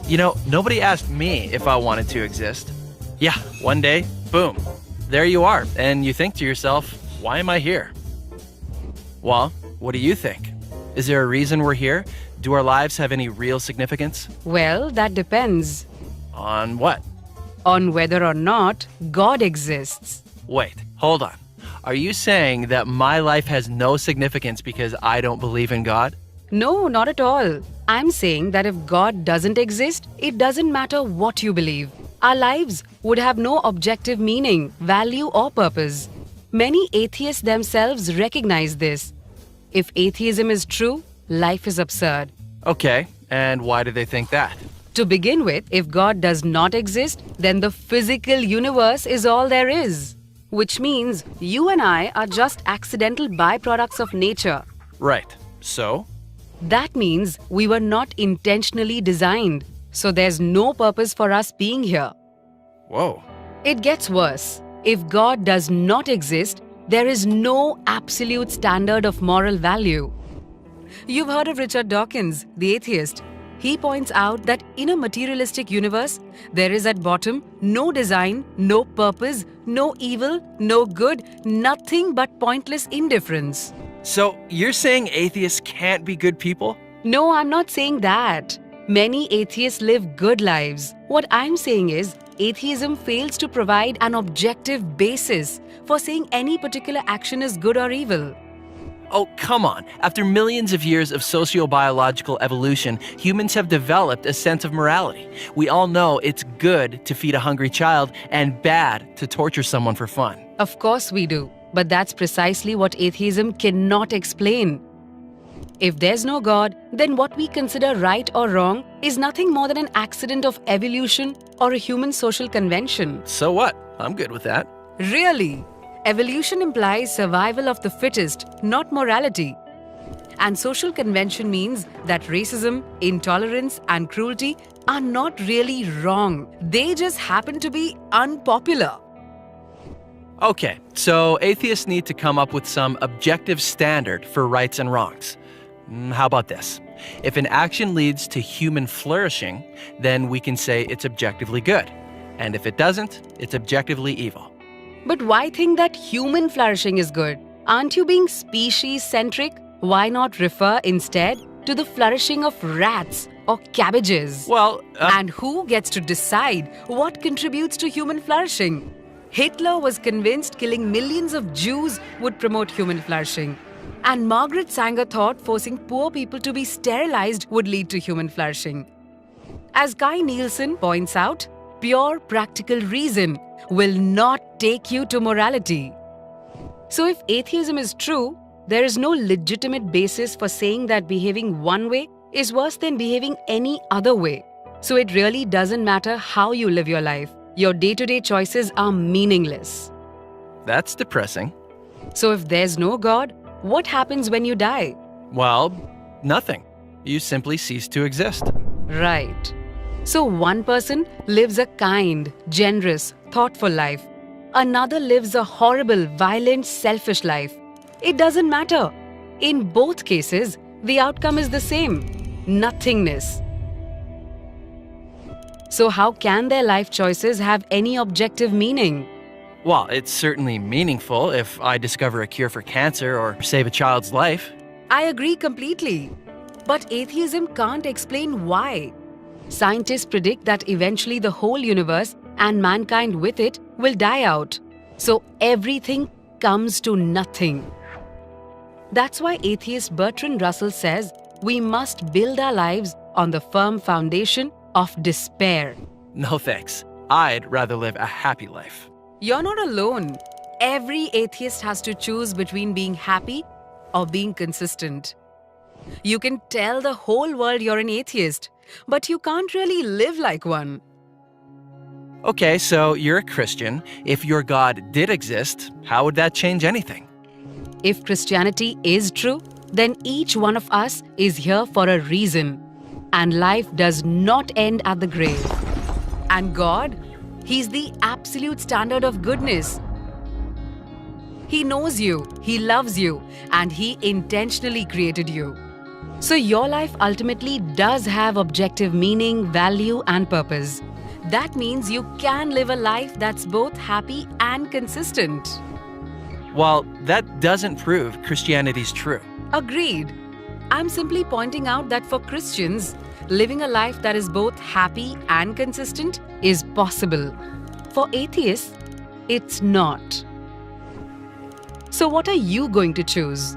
Nobody asked me if I wanted to exist. Yeah, one day, boom, there you are, and you think to yourself, why am I here? Well, what do you think? Is there a reason we're here? Do our lives have any real significance? Well, that depends On what? on whether or not God exists. Wait, hold on. Are you saying that my life has no significance because I don't believe in God? No, not at all. I'm saying that if God doesn't exist, it doesn't matter what you believe. Our lives would have no objective meaning, value, or purpose. Many atheists themselves recognize this. If atheism is true, life is absurd. Okay, and why do they think that? To begin with, if God does not exist, then the physical universe is all there is. Which means you and I are just accidental byproducts of nature. Right, so? That means we were not intentionally designed, so there's no purpose for us being here. Whoa. It gets worse. If God does not exist, there is no absolute standard of moral value. You've heard of Richard Dawkins, the atheist. He points out that in a materialistic universe, there is at bottom no design, no purpose, no evil, no good, nothing but pointless indifference. So you're saying atheists can't be good people? No, I'm not saying that. Many atheists live good lives. What I'm saying is, atheism fails to provide an objective basis for saying any particular action is good or evil. Oh, come on. After millions of years of sociobiological evolution, humans have developed a sense of morality. We all know it's good to feed a hungry child and bad to torture someone for fun. Of course we do, but that's precisely what atheism cannot explain. If there's no God, then what we consider right or wrong is nothing more than an accident of evolution or a human social convention. So what? I'm good with that. Really? Evolution implies survival of the fittest, not morality. And social convention means that racism, intolerance, and cruelty are not really wrong. They just happen to be unpopular. Okay, so atheists need to come up with some objective standard for rights and wrongs. How about this? If an action leads to human flourishing, then we can say it's objectively good. And if it doesn't, it's objectively evil. But why think that human flourishing is good? Aren't you being species-centric? Why not refer instead to the flourishing of rats or cabbages? Well, And who gets to decide what contributes to human flourishing? Hitler was convinced killing millions of Jews would promote human flourishing. And Margaret Sanger thought forcing poor people to be sterilized would lead to human flourishing. As Guy Nielsen points out, pure practical reason will not take you to morality. So if atheism is true, there is no legitimate basis for saying that behaving one way is worse than behaving any other way. So it really doesn't matter how you live your life. Your day-to-day choices are meaningless. that's depressing. So if there's no God, what happens when you die? Well, nothing. You simply cease to exist. Right. So one person lives a kind, generous, thoughtful life. Another lives a horrible, violent, selfish life. It doesn't matter. In both cases, the outcome is the same: nothingness. So how can their life choices have any objective meaning? Well, it's certainly meaningful if I discover a cure for cancer or save a child's life. I agree completely. But atheism can't explain why. Scientists predict that eventually the whole universe and mankind with it will die out. So everything comes to nothing. That's why atheist Bertrand Russell says we must build our lives on the firm foundation of despair. No thanks. I'd rather live a happy life. You're not alone. Every atheist has to choose between being happy or being consistent. You can tell the whole world you're an atheist, but you can't really live like one. Okay, so you're a Christian. If your God did exist, how would that change anything? If Christianity is true, then each one of us is here for a reason. And life does not end at the grave. And God, He's the absolute standard of goodness. He knows you, He loves you, and He intentionally created you. So your life ultimately does have objective meaning, value, and purpose. That means you can live a life that's both happy and consistent. While that doesn't prove Christianity's true. Agreed. I'm simply pointing out that for Christians, living a life that is both happy and consistent is possible. For atheists, it's not. So what are you going to choose?